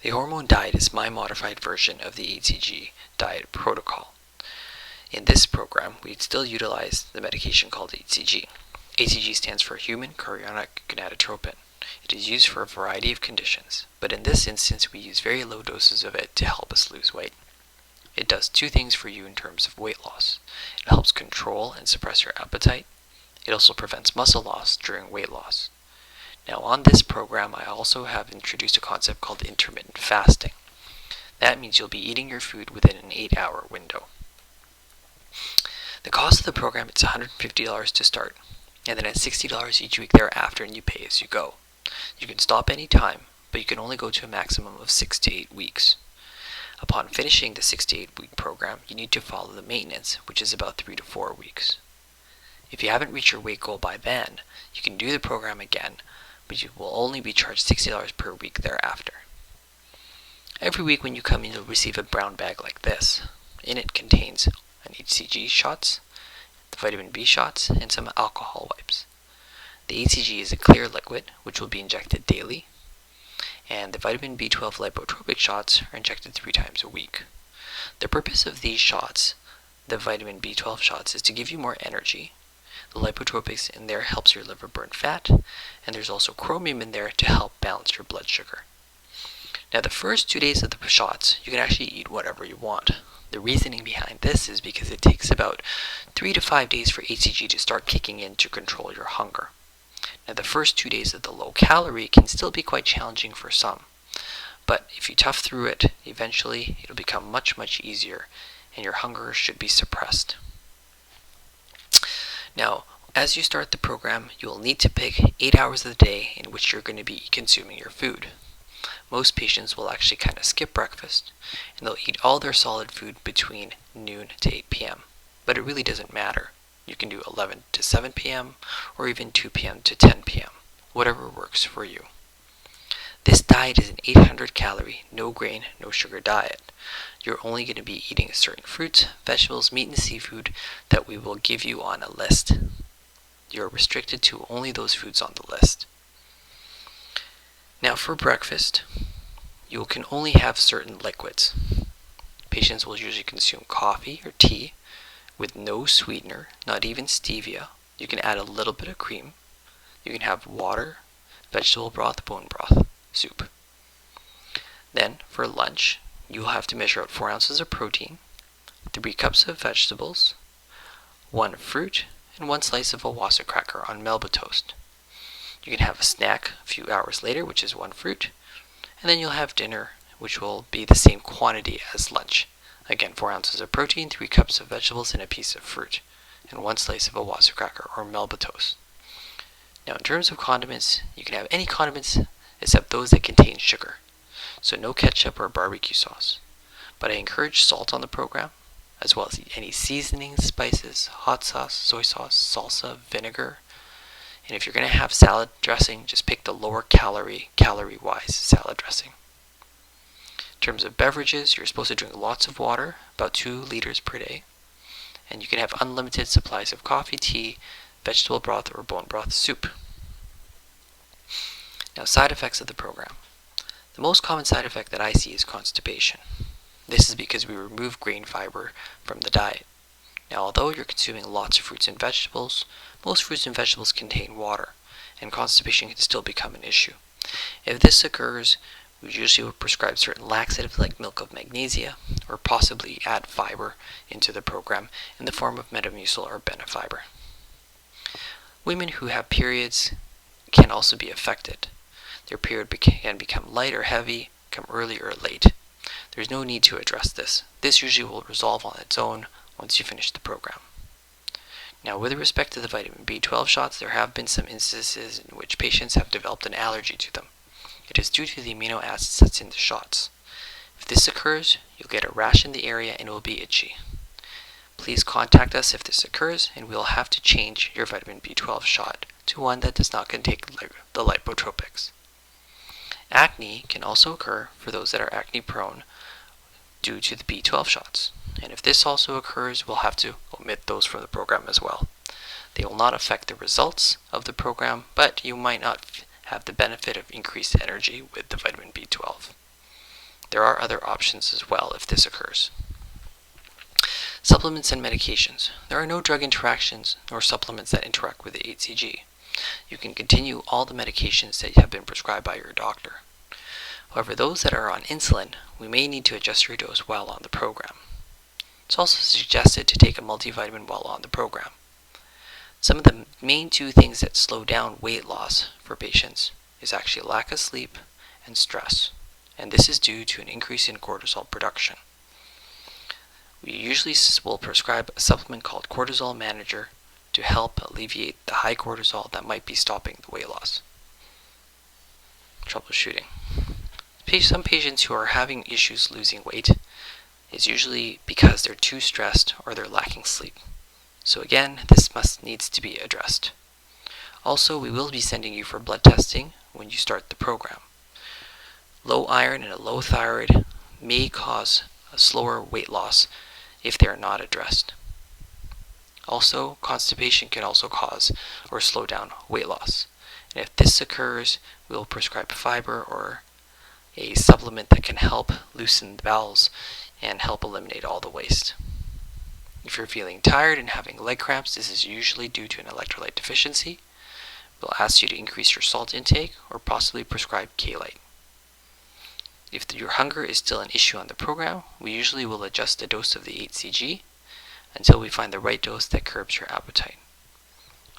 The hormone diet is my modified version of the HCG diet protocol. In this program, we still utilize the medication called HCG. HCG stands for human chorionic gonadotropin. It is used for a variety of conditions, but in this instance we use very low doses of it to help us lose weight. It does two things for you in terms of weight loss. It helps control and suppress your appetite. It also prevents muscle loss during weight loss. Now on this program, I also have introduced a concept called intermittent fasting. That means you'll be eating your food within an 8-hour window. The cost of the program is $150 to start, and then at $60 each week thereafter, and you pay as you go. You can stop any time, but you can only go to a maximum of 6 to 8 weeks. Upon finishing the 6 to 8 week program, you need to follow the maintenance, which is about 3 to 4 weeks. If you haven't reached your weight goal by then, you can do the program again, but you will only be charged $60 per week thereafter. Every week when you come in, you'll receive a brown bag like this. In it contains an HCG shots, the vitamin B shots, and some alcohol wipes. The HCG is a clear liquid, which will be injected daily, and the vitamin B12 lipotropic shots are injected 3 times a week. The purpose of these shots, the vitamin B12 shots, is to give you more energy. The lipotropics in there helps your liver burn fat, and there's also chromium in there to help balance your blood sugar. Now the first 2 days of the shots, you can actually eat whatever you want. The reasoning behind this is because it takes about 3 to 5 days for HCG to start kicking in to control your hunger. Now the first 2 days of the low calorie can still be quite challenging for some, but if you tough through it, eventually it'll become much easier and your hunger should be suppressed. Now, as you start the program, you will need to pick 8 hours of the day in which you're going to be consuming your food. Most patients will actually kind of skip breakfast, and they'll eat all their solid food between noon to 8 p.m. But it really doesn't matter. You can do 11 to 7 p.m. or even 2 p.m. to 10 p.m., whatever works for you. This diet is an 800 calorie, no grain, no sugar diet. You're only going to be eating certain fruits, vegetables, meat, and seafood that we will give you on a list. You're restricted to only those foods on the list. Now for breakfast, you can only have certain liquids. Patients will usually consume coffee or tea with no sweetener, not even stevia. You can add a little bit of cream. You can have water, vegetable broth, bone broth, soup. Then for lunch, you'll have to measure out 4 ounces of protein, 3 cups of vegetables, 1 fruit, and 1 slice of a Wassa cracker on Melba toast. You can have a snack a few hours later, which is 1 fruit, and then you'll have dinner, which will be the same quantity as lunch. Again, 4 ounces of protein, 3 cups of vegetables, and a piece of fruit, and 1 slice of a Wassa cracker or Melba toast. Now in terms of condiments, you can have any condiments except those that contain sugar. So no ketchup or barbecue sauce. But I encourage salt on the program, as well as any seasonings, spices, hot sauce, soy sauce, salsa, vinegar. And if you're going to have salad dressing, just pick the lower calorie-wise salad dressing. In terms of beverages, you're supposed to drink lots of water, about 2 liters per day. And you can have unlimited supplies of coffee, tea, vegetable broth, or bone broth soup. Now, side effects of the program. The most common side effect that I see is constipation. This is because we remove grain fiber from the diet. Now, although you're consuming lots of fruits and vegetables, most fruits and vegetables contain water, and constipation can still become an issue. If this occurs, we usually will prescribe certain laxatives like milk of magnesia, or possibly add fiber into the program in the form of Metamucil or Benefiber. Women who have periods can also be affected. Their period can become light or heavy, come early or late. There's no need to address this. This usually will resolve on its own once you finish the program. Now, with respect to the vitamin B12 shots, there have been some instances in which patients have developed an allergy to them. It is due to the amino acids that's in the shots. If this occurs, you'll get a rash in the area and it will be itchy. Please contact us if this occurs, and we'll have to change your vitamin B12 shot to one that does not contain the lipotropics. Acne can also occur for those that are acne prone due to the B12 shots. And if this also occurs, we'll have to omit those from the program as well. They will not affect the results of the program, but you might not have the benefit of increased energy with the vitamin B12. there are other options as well if this occurs. Supplements and medications. There are no drug interactions nor supplements that interact with the HCG. You can continue all the medications that have been prescribed by your doctor. However, those that are on insulin, we may need to adjust your dose while on the program. It's also suggested to take a multivitamin while on the program. Some of the main two things that slow down weight loss for patients is actually lack of sleep and stress, and this is due to an increase in cortisol production. We usually will prescribe a supplement called Cortisol Manager to help alleviate the high cortisol that might be stopping the weight loss. Troubleshooting. Some patients who are having issues losing weight is usually because they're too stressed or they're lacking sleep. So again, this needs to be addressed. Also, we will be sending you for blood testing when you start the program. Low iron and a low thyroid may cause a slower weight loss if they are not addressed. Also, constipation can also cause or slow down weight loss. And if this occurs, we will prescribe fiber or a supplement that can help loosen the bowels and help eliminate all the waste. If you're feeling tired and having leg cramps, this is usually due to an electrolyte deficiency. We'll ask you to increase your salt intake or possibly prescribe chelate. If your hunger is still an issue on the program, we usually will adjust the dose of the HCG until we find the right dose that curbs your appetite.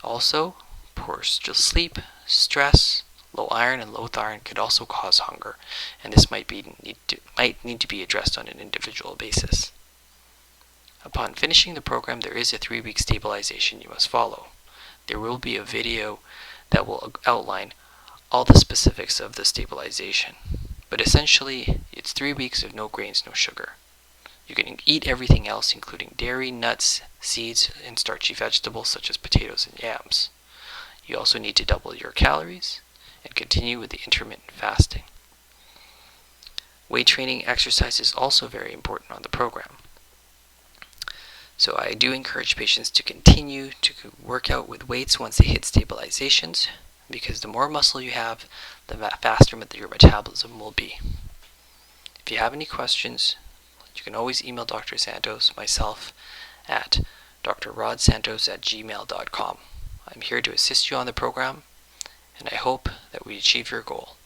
Also, poor sleep, stress, low iron, and low thyroid could also cause hunger, and this might need to be addressed on an individual basis. Upon finishing the program, there is a 3-week stabilization you must follow. There will be a video that will outline all the specifics of the stabilization. But essentially, it's 3 weeks of no grains, no sugar. You can eat everything else, including dairy, nuts, seeds, and starchy vegetables such as potatoes and yams. You also need to double your calories and continue with the intermittent fasting. Weight training exercise is also very important on the program. So I do encourage patients to continue to work out with weights once they hit stabilizations, because the more muscle you have, the faster your metabolism will be. If you have any questions, you can always email Dr. Santos, myself, at drrodsantos@gmail.com. I'm here to assist you on the program, and I hope that we achieve your goal.